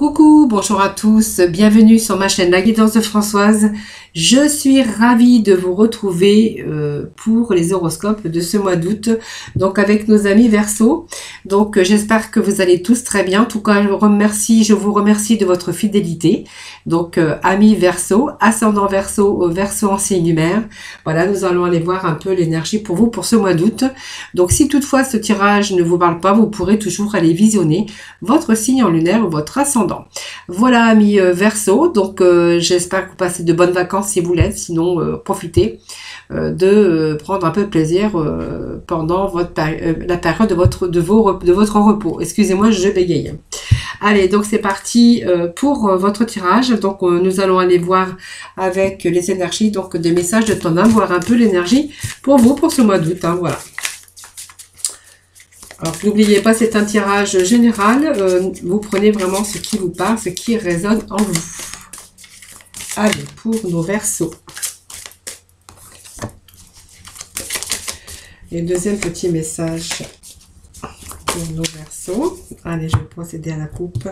Coucou, bonjour à tous, bienvenue sur ma chaîne La Guidance de Françoise. Je suis ravie de vous retrouver pour les horoscopes de ce mois d'août, donc avec nos amis Verseau. Donc j'espère que vous allez tous très bien. En tout cas, je vous remercie de votre fidélité. Donc amis Verseau, ascendant Verseau, Verseau en signe lunaire. Voilà, nous allons aller voir un peu l'énergie pour vous pour ce mois d'août. Donc si toutefois ce tirage ne vous parle pas, vous pourrez toujours aller visionner votre signe en lunaire ou votre ascendant. Voilà amis Verseau, donc j'espère que vous passez de bonnes vacances si vous l'êtes, sinon profitez de prendre un peu de plaisir pendant la période de votre repos. Excusez-moi, je bégaye. Allez, donc c'est parti pour votre tirage. Donc nous allons aller voir avec les énergies donc des messages de ton âme, voir un peu l'énergie pour vous pour ce mois d'août. Hein, voilà. Alors, n'oubliez pas, c'est un tirage général. Vous prenez vraiment ce qui vous parle, ce qui résonne en vous. Allez, pour nos Verseaux. Et deuxième petit message pour nos Verseaux. Allez, je vais procéder à la coupe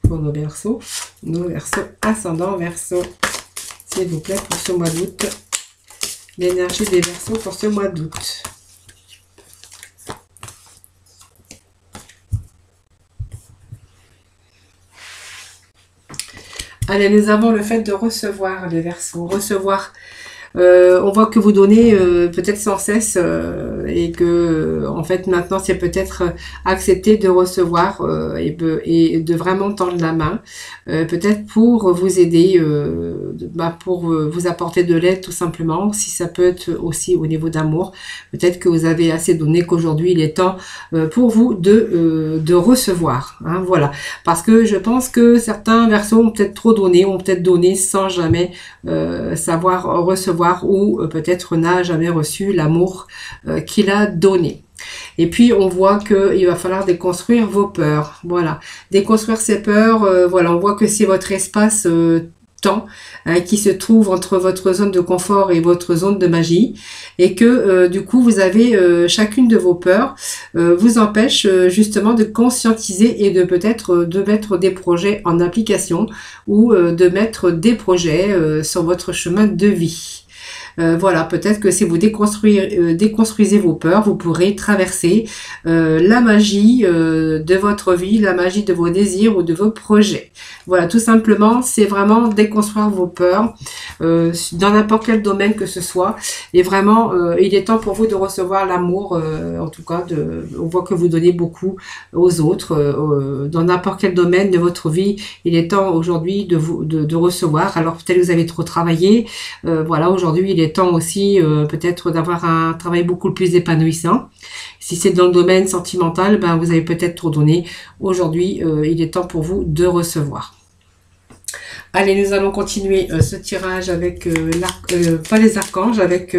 pour nos Verseaux. Nos Verseaux, ascendant Verseau. S'il vous plaît, pour ce mois d'août. L'énergie des Verseaux pour ce mois d'août. Allez, nous avons le fait de recevoir les Verseaux, recevoir. On voit que vous donnez peut-être sans cesse et que en fait maintenant c'est peut-être accepter de recevoir et de vraiment tendre la main, peut-être pour vous aider, pour vous apporter de l'aide tout simplement. Si ça peut être aussi au niveau d'amour, peut-être que vous avez assez donné qu'aujourd'hui il est temps pour vous de recevoir. Hein, voilà, parce que je pense que certains Verseaux ont peut-être trop donné, ont peut-être donné sans jamais savoir recevoir ou peut-être n'a jamais reçu l'amour qu'il a donné. Et puis on voit qu'il va falloir déconstruire vos peurs. Voilà, déconstruire ces peurs. Voilà, on voit que c'est votre espace temps qui se trouve entre votre zone de confort et votre zone de magie, et que du coup vous avez chacune de vos peurs vous empêche justement de conscientiser et de peut-être de mettre des projets en application ou de mettre des projets sur votre chemin de vie. Voilà, peut-être que si vous déconstruisez vos peurs, vous pourrez traverser la magie de votre vie, la magie de vos désirs ou de vos projets. Voilà, tout simplement, c'est vraiment déconstruire vos peurs dans n'importe quel domaine que ce soit. Et vraiment, il est temps pour vous de recevoir l'amour, en tout cas, on voit que vous donnez beaucoup aux autres, dans n'importe quel domaine de votre vie. Il est temps aujourd'hui de recevoir. Alors peut-être que vous avez trop travaillé. Voilà, aujourd'hui, il est temps aussi peut-être d'avoir un travail beaucoup plus épanouissant. Si c'est dans le domaine sentimental, ben, vous avez peut-être trop donné. Aujourd'hui, il est temps pour vous de recevoir. Allez, nous allons continuer ce tirage avec pas les archanges, avec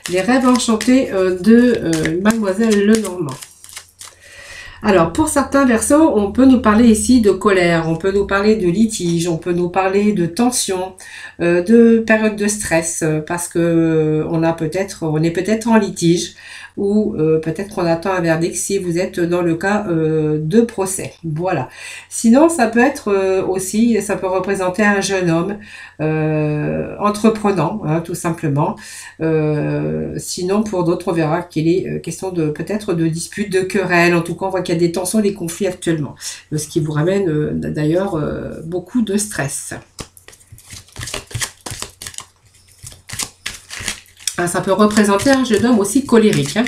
les rêves enchantés de Mademoiselle Lenormand. Alors, pour certains Verseaux, on peut nous parler ici de colère, on peut nous parler de litige, on peut nous parler de tension, de période de stress, parce que on est peut-être en litige, ou peut-être qu'on attend un verdict si vous êtes dans le cas de procès. Voilà. Sinon, ça peut être aussi, ça peut représenter un jeune homme entreprenant, hein, tout simplement. Sinon, pour d'autres, on verra qu'il est question de peut-être de disputes, de querelles. En tout cas, on voit qu'il y a des tensions, des conflits actuellement, ce qui vous ramène d'ailleurs beaucoup de stress. Ça peut représenter un jeune homme aussi colérique. Hein.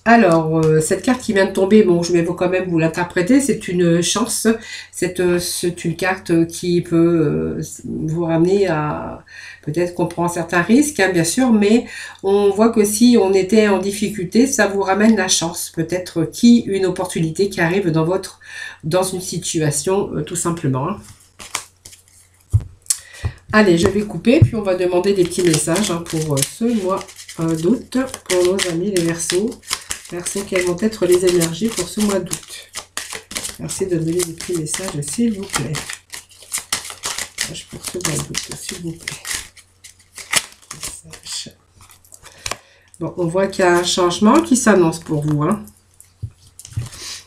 Alors, cette carte qui vient de tomber, bon, je vais quand même vous l'interpréter, c'est une chance, c'est une carte qui peut vous ramener à peut-être qu'on prend certains risques, hein, bien sûr, mais on voit que si on était en difficulté, ça vous ramène la chance, peut-être une opportunité qui arrive dans une situation, tout simplement. Hein. Allez, je vais couper, puis on va demander des petits messages hein, pour ce mois d'août, pour nos amis les Verseaux. Verseaux, quelles vont être les énergies pour ce mois d'août? Merci de donner des petits messages, s'il vous plaît. Message pour ce mois d'août, s'il vous plaît. Message. Bon, on voit qu'il y a un changement qui s'annonce pour vous. Hein.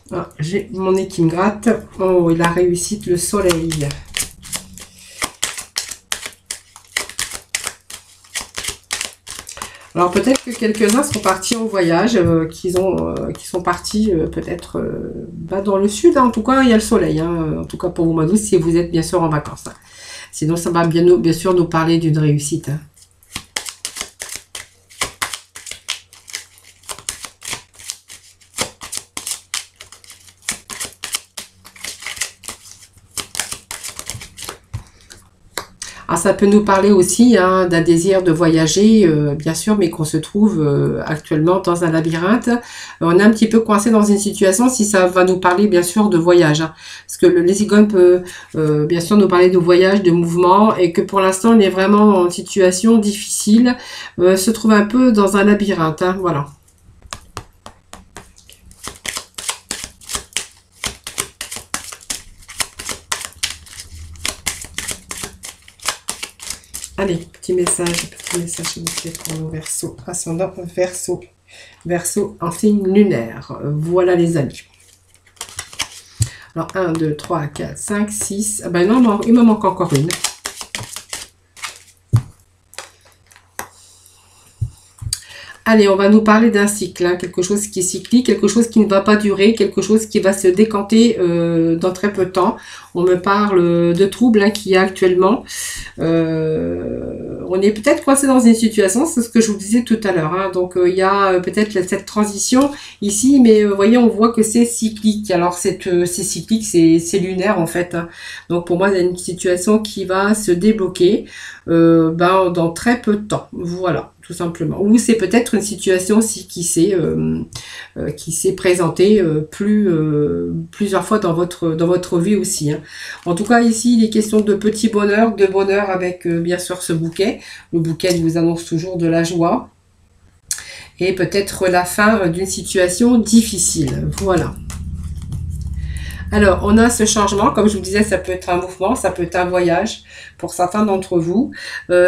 Ah, j'ai mon nez qui me gratte. Oh, il a réussi le soleil. Alors peut-être que quelques-uns sont partis en voyage, qui sont partis peut-être dans le sud. Hein. En tout cas, il y a le soleil. Hein. En tout cas pour vous, mois d'août, si vous êtes bien sûr en vacances. Hein. Sinon, ça va bien sûr nous parler d'une réussite. Hein. Alors, ça peut nous parler aussi hein, d'un désir de voyager, bien sûr, mais qu'on se trouve actuellement dans un labyrinthe. On est un petit peu coincé dans une situation, si ça va nous parler, bien sûr, de voyage. Hein, parce que le Lézigone peut, bien sûr, nous parler de voyage, de mouvement, et que pour l'instant, on est vraiment en situation difficile, se trouve un peu dans un labyrinthe. Hein, voilà. Allez, petit message s'il vous plaît pour nos Verseaux, ascendant Verseau, Verseau en signe lunaire. Voilà les amis. Alors 1, 2, 3, 4, 5, 6. Ah ben non, il me manque encore une. Allez, on va nous parler d'un cycle, hein, quelque chose qui est cyclique, quelque chose qui ne va pas durer, quelque chose qui va se décanter dans très peu de temps. On me parle de troubles hein, qu'il y a actuellement. On est peut-être coincé dans une situation, c'est ce que je vous disais tout à l'heure. Hein, donc il y a peut-être cette transition ici, mais vous voyez, on voit que c'est cyclique. Alors c'est cyclique, c'est lunaire en fait. Hein. Donc pour moi, il y a une situation qui va se débloquer dans très peu de temps. Voilà. Tout simplement. Ou c'est peut-être une situation aussi qui s'est présentée plusieurs fois dans votre vie aussi. Hein. En tout cas, ici, il est question de petit bonheur, de bonheur avec bien sûr ce bouquet. Le bouquet vous annonce toujours de la joie. Et peut-être la fin d'une situation difficile. Voilà. Alors, on a ce changement, comme je vous disais, ça peut être un mouvement, ça peut être un voyage pour certains d'entre vous.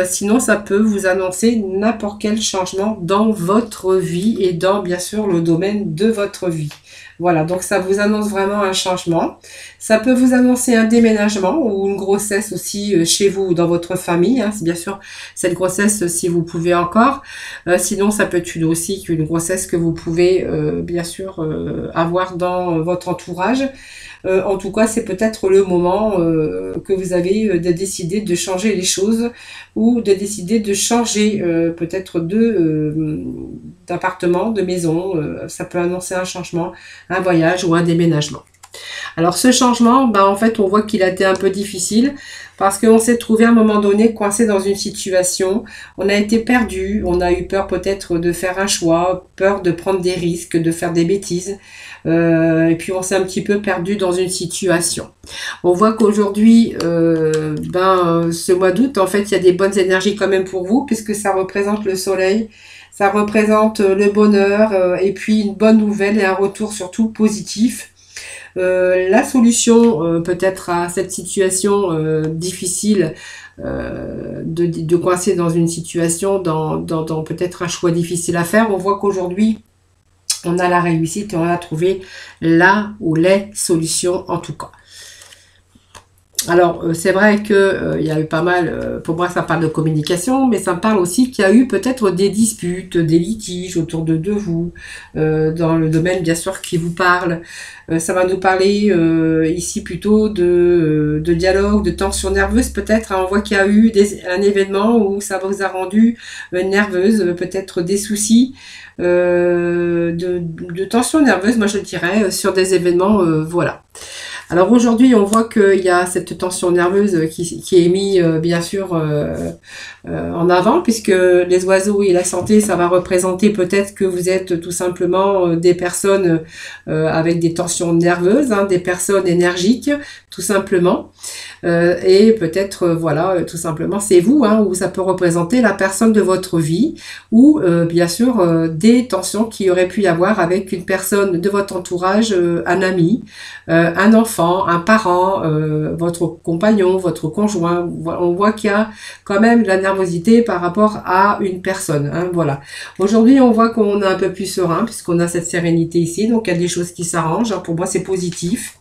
Sinon, ça peut vous annoncer n'importe quel changement dans votre vie et dans, bien sûr, le domaine de votre vie. Voilà, donc ça vous annonce vraiment un changement. Ça peut vous annoncer un déménagement ou une grossesse aussi chez vous ou dans votre famille. Hein, c'est bien sûr cette grossesse si vous pouvez encore. Sinon, ça peut être aussi une grossesse que vous pouvez bien sûr avoir dans votre entourage. En tout cas, c'est peut-être le moment que vous avez de décider de changer les choses ou de décider de changer peut-être d'appartement, de maison. Ça peut annoncer un changement, un voyage ou un déménagement. Alors ce changement, en fait, on voit qu'il a été un peu difficile parce qu'on s'est trouvé à un moment donné coincé dans une situation. On a été perdu, on a eu peur peut-être de faire un choix, peur de prendre des risques, de faire des bêtises. Et puis on s'est un petit peu perdu dans une situation. On voit qu'aujourd'hui, ce mois d'août, en fait, il y a des bonnes énergies quand même pour vous puisque ça représente le soleil. Ça représente le bonheur et puis une bonne nouvelle et un retour surtout positif. La solution peut-être à cette situation difficile de coincer dans une situation, dans peut-être un choix difficile à faire, on voit qu'aujourd'hui on a la réussite et on a trouvé la ou les solutions en tout cas. Alors, c'est vrai que il y a eu pas mal, pour moi ça parle de communication, mais ça me parle aussi qu'il y a eu peut-être des disputes, des litiges autour de vous, dans le domaine bien sûr qui vous parle. Ça va nous parler ici plutôt de dialogue, de tension nerveuse peut-être. Hein. On voit qu'il y a eu un événement où ça vous a rendu nerveuse, peut-être des soucis, de tension nerveuse, moi je dirais, sur des événements, voilà. Alors aujourd'hui, on voit qu'il y a cette tension nerveuse qui est mise bien sûr en avant, puisque les oiseaux et la santé, ça va représenter peut-être que vous êtes tout simplement des personnes avec des tensions nerveuses, hein, des personnes énergiques, tout simplement. Et peut-être, voilà, tout simplement, c'est vous, hein, ou ça peut représenter la personne de votre vie, ou bien sûr des tensions qu'il y aurait pu y avoir avec une personne de votre entourage, un ami, un enfant, enfant, un parent, votre compagnon, votre conjoint. On voit qu'il y a quand même de la nervosité par rapport à une personne. Hein, voilà. Aujourd'hui, on voit qu'on est un peu plus serein puisqu'on a cette sérénité ici. Donc, il y a des choses qui s'arrangent. Hein, pour moi, c'est positif.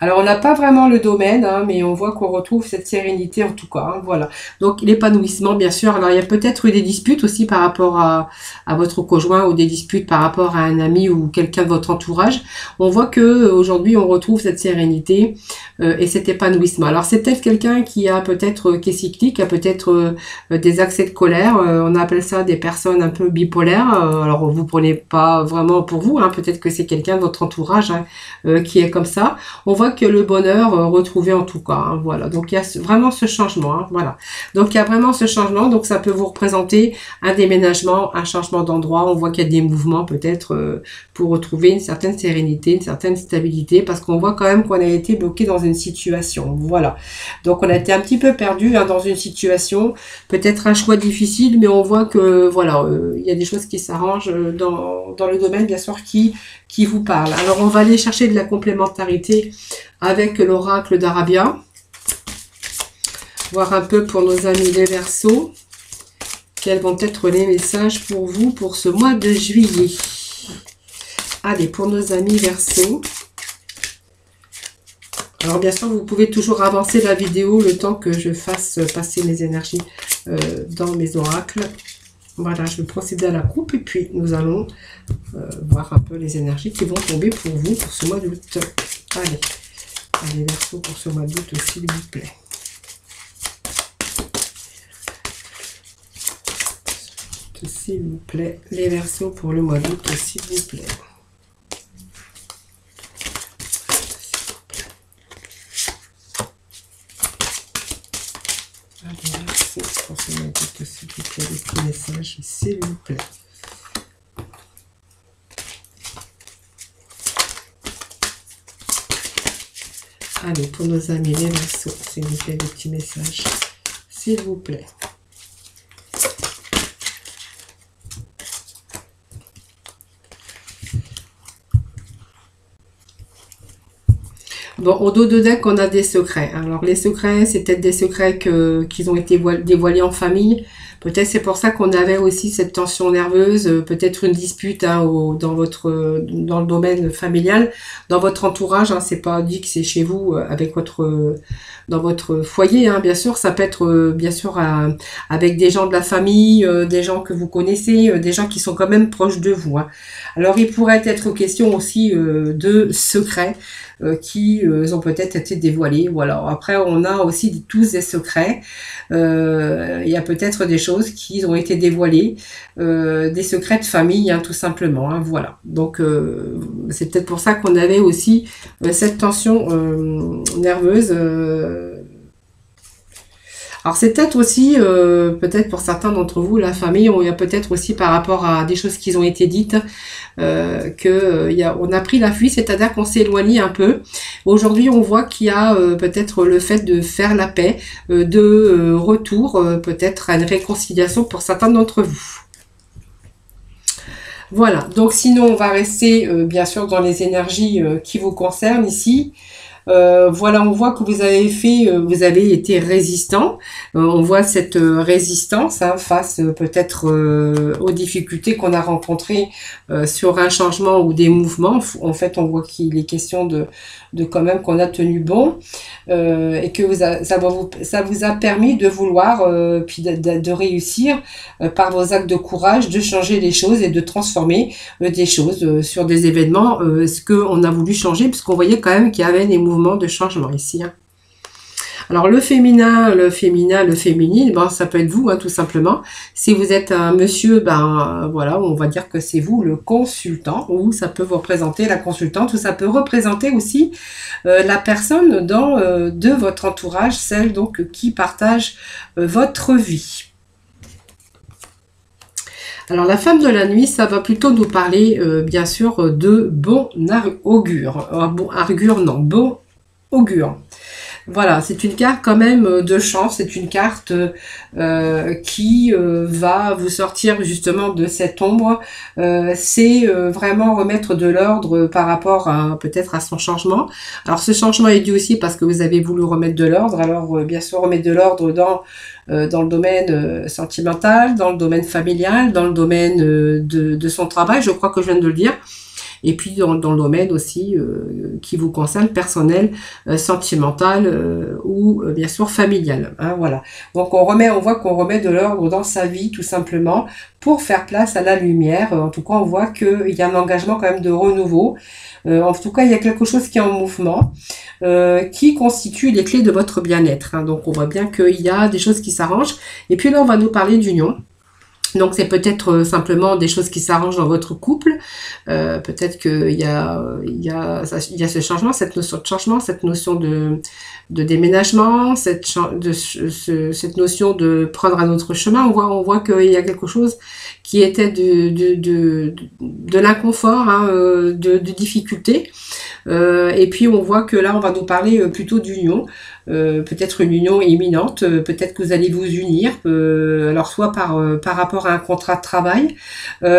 Alors, on n'a pas vraiment le domaine, hein, mais on voit qu'on retrouve cette sérénité en tout cas. Hein, voilà. Donc, l'épanouissement, bien sûr. Alors, il y a peut-être eu des disputes aussi par rapport à votre conjoint ou des disputes par rapport à un ami ou quelqu'un de votre entourage. On voit que aujourd'hui, on retrouve cette sérénité et cet épanouissement. Alors, c'est peut-être quelqu'un qui a peut-être qui est cyclique, a peut-être des accès de colère. On appelle ça des personnes un peu bipolaires. Alors, vous prenez pas vraiment pour vous. Hein, peut-être que c'est quelqu'un de votre entourage hein, qui est comme ça. On voit que le bonheur retrouvé en tout cas, hein, voilà. Donc il y a vraiment ce changement, hein, voilà. Donc il y a vraiment ce changement, donc ça peut vous représenter un déménagement, un changement d'endroit. On voit qu'il y a des mouvements peut-être pour retrouver une certaine sérénité, une certaine stabilité, parce qu'on voit quand même qu'on a été bloqué dans une situation, voilà. Donc on a été un petit peu perdu hein, dans une situation, peut-être un choix difficile, mais on voit que voilà, il y a des choses qui s'arrangent dans le domaine bien sûr qui vous parle. Alors on va aller chercher de la complémentarité avec l'oracle d'Arabia. Voir un peu pour nos amis les Verseaux. Quels vont être les messages pour vous pour ce mois de juillet. Allez, pour nos amis Verseaux. Alors bien sûr, vous pouvez toujours avancer la vidéo le temps que je fasse passer mes énergies dans mes oracles. Voilà, je vais procéder à la coupe et puis nous allons voir un peu les énergies qui vont tomber pour vous pour ce mois d'août. Allez, Verseaux pour ce mois d'août, s'il vous plaît. S'il vous plaît, les Verseaux pour le mois d'août, s'il vous plaît. Allez, Verseaux pour ce mois d'août, s'il vous plaît, les petits messages, s'il vous plaît. Allez, pour nos amis les Verseaux, s'il vous plaît, des petits messages, s'il vous plaît. Bon, au dos de deck, on a des secrets. Alors, les secrets, c'est peut-être des secrets qui ont été dévoilés en famille. Peut-être c'est pour ça qu'on avait aussi cette tension nerveuse, peut-être une dispute hein, dans le domaine familial, dans votre entourage. Hein, c'est pas dit que c'est chez vous, dans votre foyer. Hein, bien sûr, ça peut être bien sûr avec des gens de la famille, des gens que vous connaissez, des gens qui sont quand même proches de vous. Hein. Alors, il pourrait être question aussi de secrets. Qui ont peut-être été dévoilés. Voilà. Après, on a aussi tous des secrets. Il y a peut-être des choses qui ont été dévoilées, des secrets de famille, hein, tout simplement. Hein, voilà. Donc, c'est peut-être pour ça qu'on avait aussi cette tension nerveuse. Alors c'est peut-être aussi, peut-être pour certains d'entre vous, la famille, il y a peut-être aussi par rapport à des choses qui ont été dites, on a pris la fuite, c'est-à-dire qu'on s'est éloigné un peu. Aujourd'hui, on voit qu'il y a peut-être le fait de faire la paix, de retour, peut-être à une réconciliation pour certains d'entre vous. Voilà, donc sinon on va rester bien sûr dans les énergies qui vous concernent ici. Voilà, on voit que vous avez été résistant. On voit cette résistance hein, face peut-être aux difficultés qu'on a rencontrées sur un changement ou des mouvements. En fait, on voit qu'il est question de quand même qu'on a tenu bon et que ça vous a permis de vouloir puis de réussir par vos actes de courage, de changer les choses et de transformer des choses sur des événements, ce qu'on a voulu changer, puisqu'on voyait quand même qu'il y avait des mouvements de changement ici. Hein. Alors le féminin, le féminine, ben, ça peut être vous hein, tout simplement. Si vous êtes un monsieur, ben voilà, on va dire que c'est vous le consultant, ou ça peut vous représenter la consultante, ou ça peut représenter aussi la personne de votre entourage, celle donc qui partage votre vie. Alors la femme de la nuit, ça va plutôt nous parler bien sûr de bon augure. Bon augure. Voilà, c'est une carte quand même de chance, c'est une carte qui va vous sortir justement de cette ombre. C'est vraiment remettre de l'ordre par rapport à peut-être à son changement. Alors ce changement est dû aussi parce que vous avez voulu remettre de l'ordre. Alors bien sûr remettre de l'ordre dans le domaine sentimental, dans le domaine familial, dans le domaine de son travail, je crois que je viens de le dire. Et puis dans le domaine aussi qui vous concerne, personnel, sentimental ou bien sûr familial. Hein, voilà. Donc on voit qu'on remet de l'ordre dans sa vie tout simplement pour faire place à la lumière. En tout cas, on voit qu'il y a un engagement quand même de renouveau. En tout cas, il y a quelque chose qui est en mouvement, qui constitue les clés de votre bien-être. Hein. Donc on voit bien qu'il y a des choses qui s'arrangent. Et puis là, on va nous parler d'union. Donc c'est peut-être simplement des choses qui s'arrangent dans votre couple. Peut-être qu'il y a ce changement, cette notion de changement, cette notion de déménagement, cette notion de prendre un autre chemin. On voit qu'il y a quelque chose qui était de l'inconfort, hein, de difficulté. Et puis on voit que là on va nous parler plutôt d'union. Peut-être une union imminente, peut-être que vous allez vous unir, alors soit par rapport à un contrat de travail,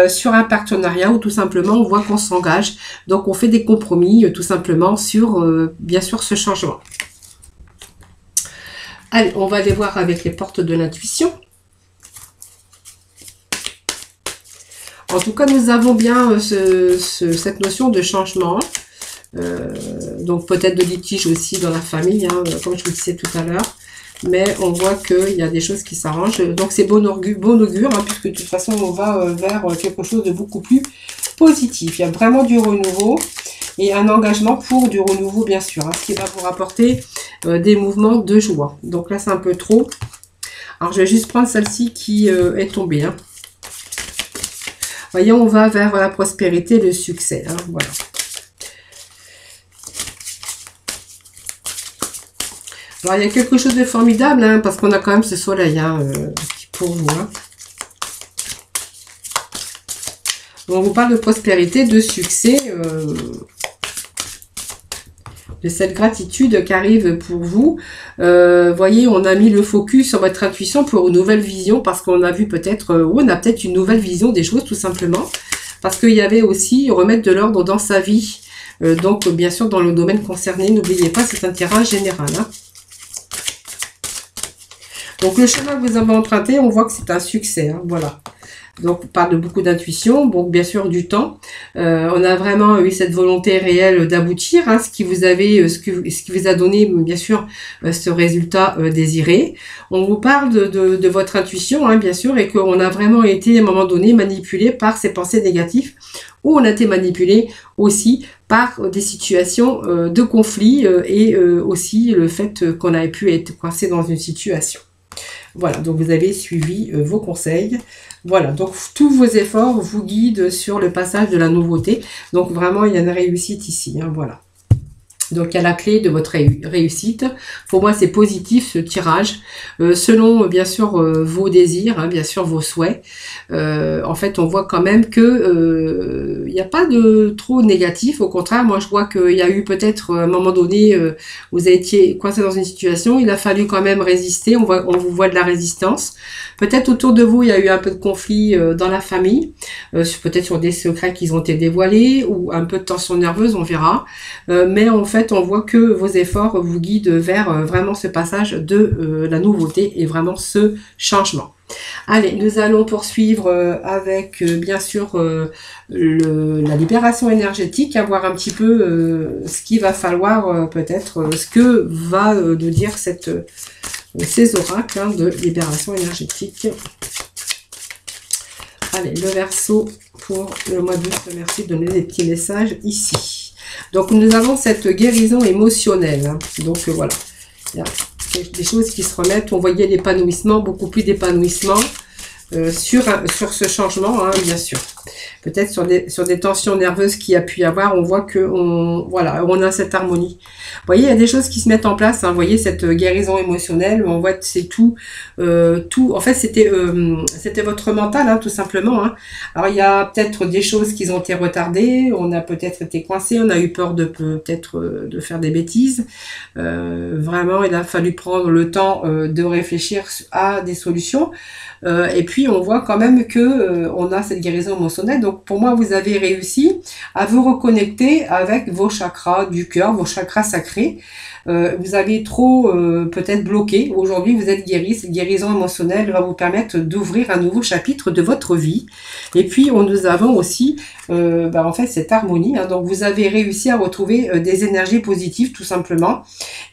sur un partenariat ou tout simplement on voit qu'on s'engage, donc on fait des compromis tout simplement sur bien sûr ce changement. Allez, on va aller voir avec les portes de l'intuition. En tout cas, nous avons bien cette notion de changement. Donc peut-être de litige aussi dans la famille, hein, comme je vous disais tout à l'heure. Mais on voit qu'il y a des choses qui s'arrangent. Donc c'est bon augure, hein, puisque de toute façon on va vers quelque chose de beaucoup plus positif. Il y a vraiment du renouveau et un engagement pour du renouveau bien sûr, hein, ce qui va vous rapporter des mouvements de joie. Donc là c'est un peu trop. Alors je vais juste prendre celle-ci qui est tombée. Hein. Voyez, on va vers la prospérité, le succès. Hein, voilà. Alors, il y a quelque chose de formidable, hein, parce qu'on a quand même ce soleil hein, pour vous. Hein. On vous parle de prospérité, de succès, de cette gratitude qui arrive pour vous. Voyez, on a mis le focus sur votre intuition pour une nouvelle vision, parce qu'on a vu peut-être, ou on a peut-être une nouvelle vision des choses, tout simplement. Parce qu'il y avait aussi remettre de l'ordre dans sa vie. Donc, bien sûr, dans le domaine concerné, n'oubliez pas, c'est un terrain général. Hein. Donc le chemin que vous avez emprunté, on voit que c'est un succès, hein, voilà. Donc on parle de beaucoup d'intuition, donc bien sûr du temps. On a vraiment eu cette volonté réelle d'aboutir, hein, ce qui vous a donné bien sûr ce résultat désiré. On vous parle de votre intuition, hein, bien sûr, et qu'on a vraiment été à un moment donné manipulé par ces pensées négatives, ou on a été manipulé aussi par des situations de conflit et aussi le fait qu'on avait pu être coincé dans une situation. Voilà, donc vous avez suivi vos conseils. Voilà, donc tous vos efforts vous guident sur le passage de la nouveauté. Donc vraiment, il y a une réussite ici, hein, voilà. Donc, il y a la clé de votre réussite. Pour moi, c'est positif ce tirage. Selon, bien sûr, vos désirs, hein, bien sûr, vos souhaits. En fait, on voit quand même que il n'y a pas de trop négatif. Au contraire, moi, je vois qu'il y a eu peut-être, à un moment donné, vous étiez coincé dans une situation. Il a fallu quand même résister. On vous voit de la résistance. Peut-être autour de vous, il y a eu un peu de conflit dans la famille. Peut-être sur des secrets qui ont été dévoilés ou un peu de tension nerveuse, on verra. Mais en fait, on voit que vos efforts vous guident vers vraiment ce passage de la nouveauté et vraiment ce changement. Allez, nous allons poursuivre avec bien sûr la libération énergétique, à voir un petit peu ce qu'il va falloir peut-être, ce que va nous dire ces oracles hein, de libération énergétique. Allez, le Verseau pour le mois d'août, merci de donner des petits messages ici. Donc, nous avons cette guérison émotionnelle. Hein. Donc, voilà. Il y a des choses qui se remettent. On voyait l'épanouissement, beaucoup plus d'épanouissement sur ce changement, hein, bien sûr. peut-être sur des tensions nerveuses qu'il y a pu y avoir, on voit que voilà, on a cette harmonie. Vous voyez, il y a des choses qui se mettent en place, hein, vous voyez, cette guérison émotionnelle, on voit que c'est tout, en fait, c'était votre mental, hein, tout simplement. Hein. Alors, il y a peut-être des choses qui ont été retardées, on a peut-être été coincé, on a eu peur de peut-être de faire des bêtises. Vraiment, il a fallu prendre le temps de réfléchir à des solutions. Et puis on voit quand même que on a cette guérison émotionnelle. Donc pour moi, vous avez réussi à vous reconnecter avec vos chakras du cœur, vos chakras sacrés. Vous avez trop peut-être bloqué. Aujourd'hui, vous êtes guéri. Cette guérison émotionnelle va vous permettre d'ouvrir un nouveau chapitre de votre vie. Et puis nous avons aussi en fait cette harmonie. Hein. Donc vous avez réussi à retrouver des énergies positives tout simplement.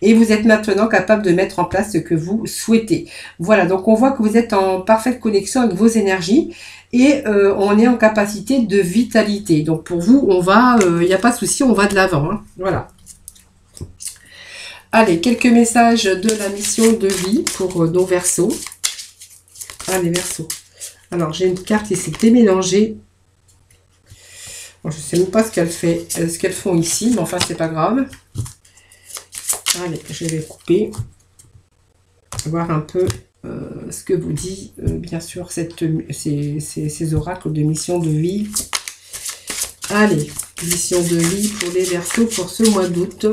Et vous êtes maintenant capable de mettre en place ce que vous souhaitez. Voilà, donc on voit que vous êtes en parfaite connexion avec vos énergies. Et on est en capacité de vitalité. Donc pour vous, on va, il n'y a pas de souci, on va de l'avant. Hein. Voilà. Allez, quelques messages de la mission de vie pour nos Verseaux. Allez, Verseaux. Alors, j'ai une carte qui s'est démélangée. Bon, je ne sais même pas ce qu'elles font ici, mais enfin, c'est pas grave. Allez, je vais couper. Voir un peu ce que vous dit, bien sûr, ces oracles de mission de vie. Allez, mission de vie pour les Verseaux pour ce mois d'août.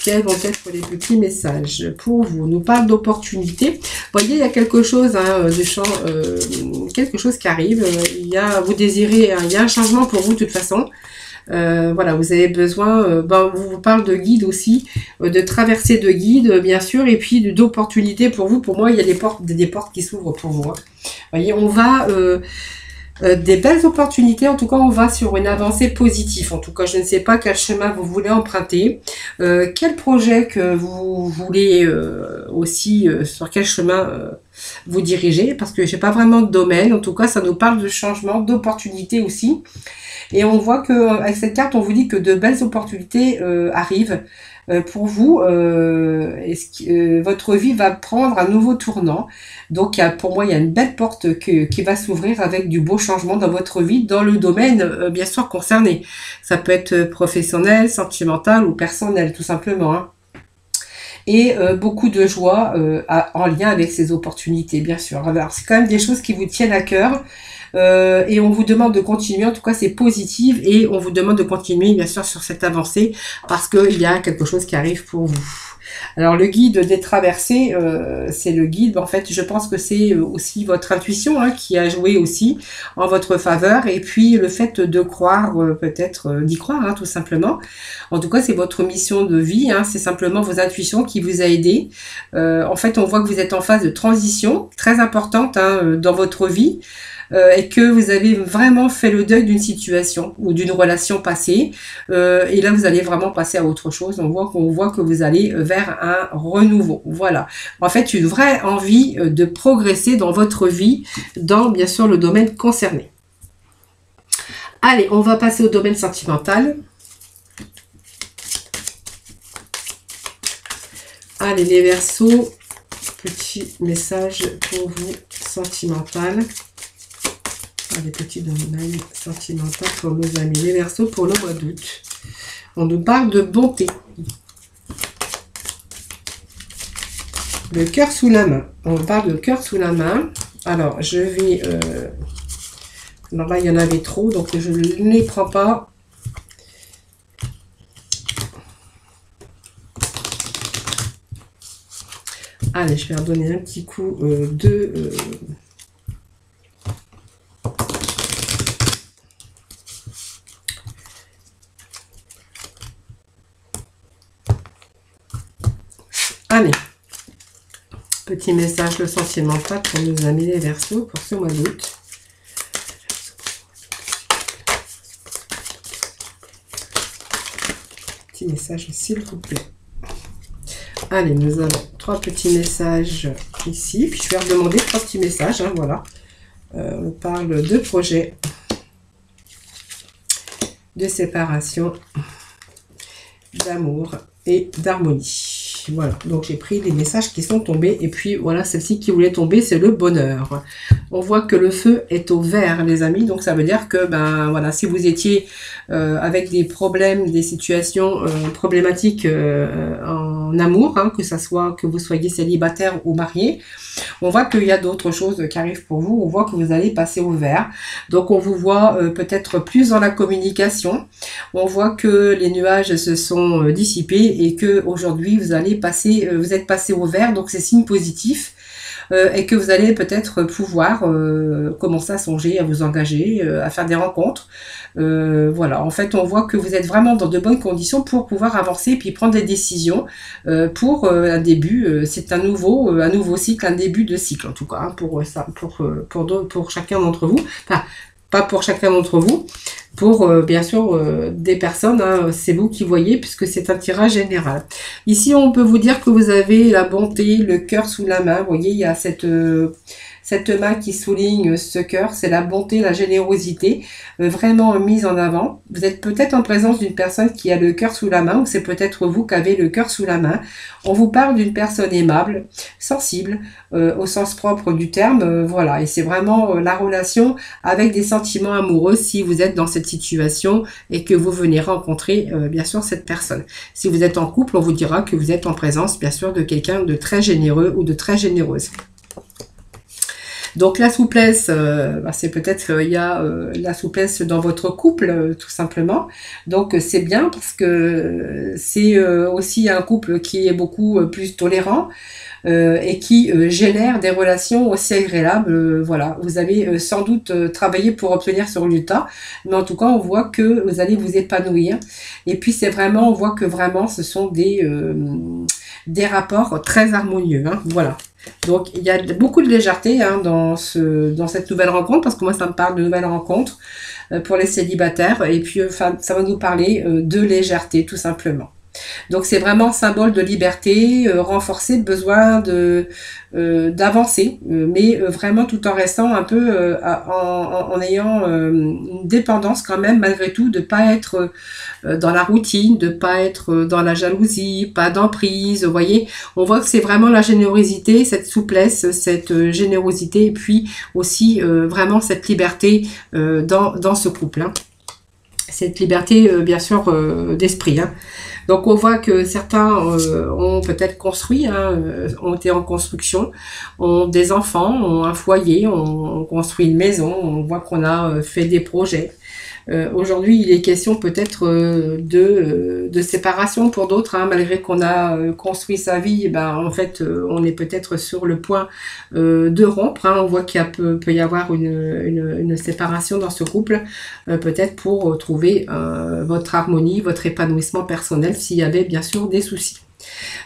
Quels vont être les petits messages pour vous? On nous parle d'opportunités. Vous voyez, il y a quelque chose, hein, quelque chose qui arrive. Vous désirez, il y a un changement pour vous de toute façon. Voilà, vous avez besoin, on vous parle de guide aussi, de traversée de guide, bien sûr, et puis d'opportunités pour vous. Pour moi, il y a des portes qui s'ouvrent pour vous. Hein. Vous voyez, on va... des belles opportunités, en tout cas on va sur une avancée positive, en tout cas je ne sais pas quel chemin vous voulez emprunter, quel projet que vous voulez aussi, sur quel chemin vous dirigez, parce que j'ai pas vraiment de domaine, en tout cas ça nous parle de changement, d'opportunités aussi, et on voit que avec cette carte on vous dit que de belles opportunités arrivent pour vous, votre vie va prendre un nouveau tournant. Donc pour moi, il y a une belle porte qui va s'ouvrir avec du beau changement dans votre vie, dans le domaine bien sûr concerné. Ça peut être professionnel, sentimental ou personnel, tout simplement. Hein. Et beaucoup de joie en lien avec ces opportunités, bien sûr. Alors, c'est quand même des choses qui vous tiennent à cœur. Et on vous demande de continuer, en tout cas c'est positif, et on vous demande de continuer bien sûr sur cette avancée parce qu'il y a quelque chose qui arrive pour vous. Alors le guide des traversées, c'est le guide, en fait je pense que c'est aussi votre intuition hein, qui a joué aussi en votre faveur, et puis le fait de croire, peut-être d'y croire hein, tout simplement. En tout cas c'est votre mission de vie, hein, c'est simplement vos intuitions qui vous a aidé. En fait on voit que vous êtes en phase de transition très importante hein, dans votre vie. Et que vous avez vraiment fait le deuil d'une situation ou d'une relation passée, et là vous allez vraiment passer à autre chose. On voit que vous allez vers un renouveau. Voilà. En fait, une vraie envie de progresser dans votre vie, dans bien sûr le domaine concerné. Allez, on va passer au domaine sentimental. Allez, les Verseaux, petit message pour vous sentimental. Les petits domaines sentimentaux pour nos amis les Verseaux pour le mois d'août. On nous parle de bonté. Le cœur sous la main. On parle de cœur sous la main. Alors, je vais... alors là, il y en avait trop, donc je ne les prends pas. Allez, je vais redonner un petit coup de... Allez, petit message le sentimental pour nos amis les Verseaux pour ce mois d'août. Petit message s'il vous plaît. Allez, nous avons 3 petits messages ici. Puis je vais redemander 3 petits messages. Hein, voilà. On parle de projet, de séparation, d'amour et d'harmonie. Voilà, donc j'ai pris les messages qui sont tombés. Et puis voilà, celle-ci qui voulait tomber, c'est le bonheur. On voit que le feu est au vert, les amis. Donc ça veut dire que, ben voilà, si vous étiez avec des problèmes, des situations problématiques en amour, hein, que ça soit que vous soyez célibataire ou marié, on voit qu'il y a d'autres choses qui arrivent pour vous. On voit que vous allez passer au vert. Donc on vous voit peut-être plus dans la communication. On voit que les nuages se sont dissipés et que aujourd'hui vous allez passer, vous êtes passé au vert. Donc c'est signe positif. Et que vous allez peut-être pouvoir commencer à songer, à vous engager, à faire des rencontres. Voilà, en fait, on voit que vous êtes vraiment dans de bonnes conditions pour pouvoir avancer et puis prendre des décisions pour un début. C'est un nouveau cycle, un début de cycle en tout cas, hein, pour chacun d'entre vous. Enfin, pas pour chacun d'entre vous, pour bien sûr des personnes, hein, c'est vous qui voyez puisque c'est un tirage général. Ici on peut vous dire que vous avez la bonté, le cœur sous la main, vous voyez il y a cette main qui souligne ce cœur, c'est la bonté, la générosité, vraiment mise en avant. Vous êtes peut-être en présence d'une personne qui a le cœur sous la main, ou c'est peut-être vous qui avez le cœur sous la main. On vous parle d'une personne aimable, sensible, au sens propre du terme, voilà. Et c'est vraiment la relation avec des sentiments amoureux si vous êtes dans cette situation et que vous venez rencontrer, bien sûr, cette personne. Si vous êtes en couple, on vous dira que vous êtes en présence, bien sûr, de quelqu'un de très généreux ou de très généreuse. Donc la souplesse, c'est peut-être il y a la souplesse dans votre couple, tout simplement. Donc c'est bien parce que c'est aussi un couple qui est beaucoup plus tolérant et qui génère des relations aussi agréables. Voilà, vous allez sans doute travailler pour obtenir ce résultat, mais en tout cas on voit que vous allez vous épanouir. Et puis c'est vraiment, on voit que vraiment ce sont des rapports très harmonieux. Hein, voilà. Donc, il y a beaucoup de légèreté hein, dans cette nouvelle rencontre, parce que moi, ça me parle de nouvelle rencontre pour les célibataires. Et puis, ça va nous parler de légèreté, tout simplement. Donc, c'est vraiment symbole de liberté, renforcer le besoin d'avancer, mais vraiment tout en restant un peu, en ayant une dépendance quand même, malgré tout, de pas être dans la routine, de pas être dans la jalousie, pas d'emprise, vous voyez. On voit que c'est vraiment la générosité, cette souplesse, cette générosité, et puis aussi vraiment cette liberté dans ce couple. Hein. Cette liberté, bien sûr, d'esprit. Hein. Donc on voit que certains ont peut-être construit, hein, ont été en construction, ont des enfants, ont un foyer, ont construit une maison, on voit qu'on a fait des projets. Aujourd'hui, il est question peut-être de séparation pour d'autres, hein, malgré qu'on a construit sa vie, ben, en fait, on est peut-être sur le point de rompre. Hein, on voit qu'il peut y avoir une séparation dans ce couple, peut-être pour trouver votre harmonie, votre épanouissement personnel, s'il y avait bien sûr des soucis.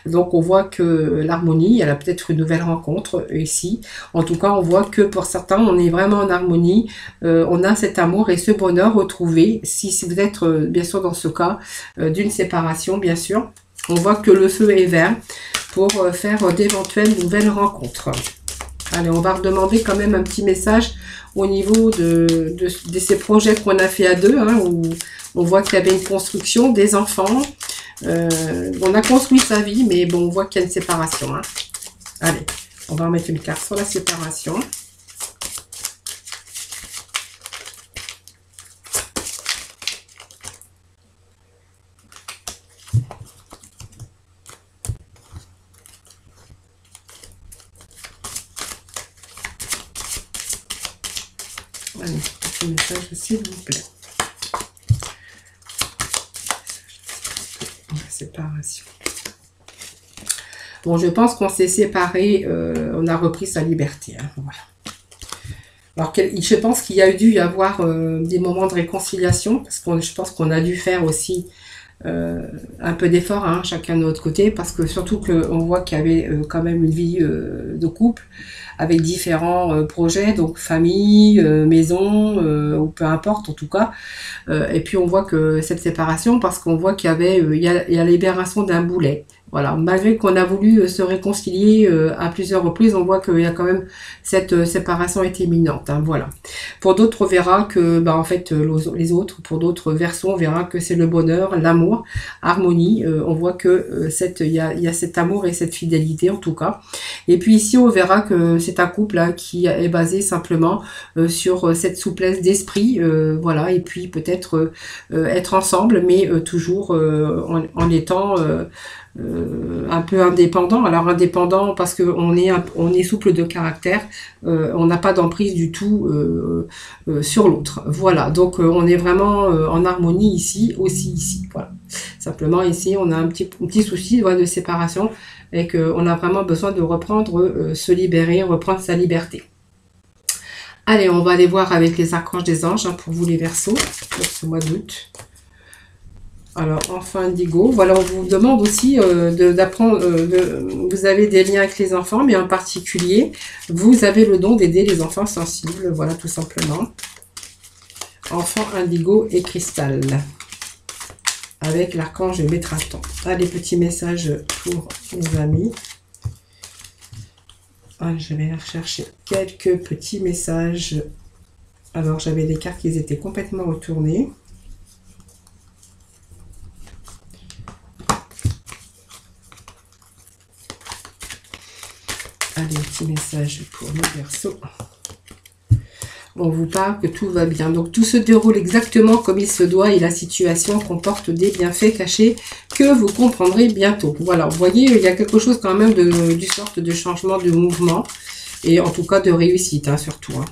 Donc on voit que l'harmonie, elle a peut-être une nouvelle rencontre ici. En tout cas, on voit que pour certains, on est vraiment en harmonie. On a cet amour et ce bonheur retrouvé. Si vous êtes bien sûr dans ce cas d'une séparation, bien sûr, on voit que le feu est vert pour faire d'éventuelles nouvelles rencontres. Allez, on va redemander quand même un petit message au niveau de ces projets qu'on a fait à deux, hein, où on voit qu'il y avait une construction, des enfants. On a construit sa vie, mais bon, on voit qu'il y a une séparation. Hein. Allez, on va remettre une carte sur la séparation. Allez, un message s'il vous plaît. Séparation. Bon, je pense qu'on s'est séparés, on a repris sa liberté. Hein, voilà. Alors, je pense qu'il y a dû y avoir des moments de réconciliation, parce que je pense qu'on a dû faire aussi un peu d'effort, hein, chacun de notre côté, parce que surtout qu'on voit qu'il y avait quand même une vie de couple, avec différents projets, donc famille, maison, ou peu importe en tout cas. Et puis on voit que cette séparation, parce qu'on voit qu'il y avait il y a la libération d'un boulet. Voilà, malgré qu'on a voulu se réconcilier à plusieurs reprises, on voit qu'il y a quand même cette séparation est imminente. Hein, voilà. Pour d'autres, on verra que, bah, en fait, les autres, pour d'autres versions, on verra que c'est le bonheur, l'amour, harmonie. On voit que il y a cet amour et cette fidélité en tout cas. Et puis ici, on verra que c'est un couple là, qui est basé simplement sur cette souplesse d'esprit, voilà. Et puis peut-être être ensemble, mais toujours en étant un peu indépendant. Alors indépendant parce qu'on est souple de caractère, on n'a pas d'emprise du tout sur l'autre. Voilà, donc on est vraiment en harmonie ici, aussi ici. Voilà. Simplement ici, on a un petit souci de séparation et qu'on a vraiment besoin de reprendre, se libérer, reprendre sa liberté. Allez, on va aller voir avec les archanges des anges hein, pour vous les Verseaux pour ce mois d'août. Alors, enfin indigo, voilà, on vous demande aussi d'apprendre, vous avez des liens avec les enfants, mais en particulier, vous avez le don d'aider les enfants sensibles, voilà, tout simplement. Enfant indigo et cristal, avec l'archange Métraton. Allez, petits messages pour les amis. Ah, je vais rechercher quelques petits messages. Alors, j'avais des cartes qui étaient complètement retournées. Allez, petit message pour les Verseaux. On vous parle que tout va bien. Donc, tout se déroule exactement comme il se doit et la situation comporte des bienfaits cachés que vous comprendrez bientôt. Voilà, vous voyez, il y a quelque chose quand même du sorte de changement de mouvement et en tout cas de réussite, hein, surtout. Hein.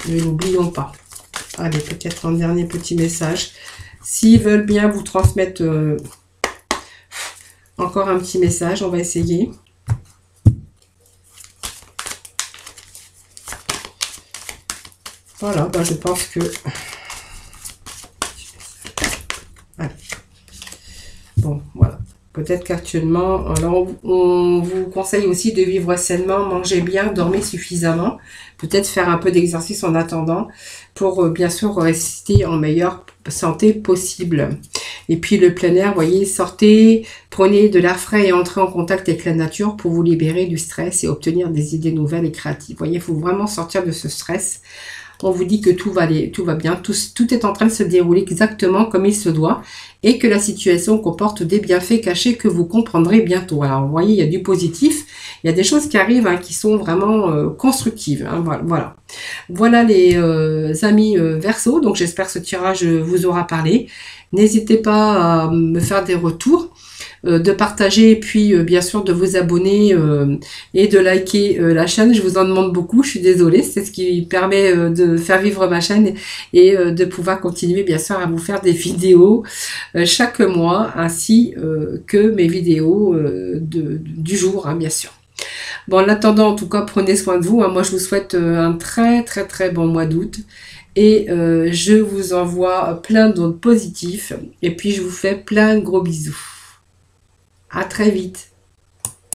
Ne l'oublions pas. Allez, peut-être un dernier petit message. S'ils veulent bien vous transmettre encore un petit message, on va essayer. Voilà, ben je pense que... Allez. Bon, voilà. Peut-être qu'actuellement, alors on vous conseille aussi de vivre sainement, manger bien, dormir suffisamment. Peut-être faire un peu d'exercice en attendant pour bien sûr rester en meilleure santé possible. Et puis le plein air, vous voyez, sortez, prenez de l'air frais et entrez en contact avec la nature pour vous libérer du stress et obtenir des idées nouvelles et créatives. Vous voyez, il faut vraiment sortir de ce stress. On vous dit que tout va bien, tout est en train de se dérouler exactement comme il se doit et que la situation comporte des bienfaits cachés que vous comprendrez bientôt. Alors, vous voyez, il y a du positif, il y a des choses qui arrivent hein, qui sont vraiment constructives. Hein, voilà. Voilà les amis Verseaux, donc j'espère que ce tirage vous aura parlé. N'hésitez pas à me faire des retours. De partager et puis bien sûr de vous abonner et de liker la chaîne. Je vous en demande beaucoup, je suis désolée, c'est ce qui permet de faire vivre ma chaîne et de pouvoir continuer bien sûr à vous faire des vidéos chaque mois ainsi que mes vidéos du jour hein, bien sûr. Bon, en attendant, en tout cas, prenez soin de vous. Hein. Moi, je vous souhaite un très très très bon mois d'août. Et je vous envoie plein d'ondes positives. Et puis, je vous fais plein de gros bisous. À très vite.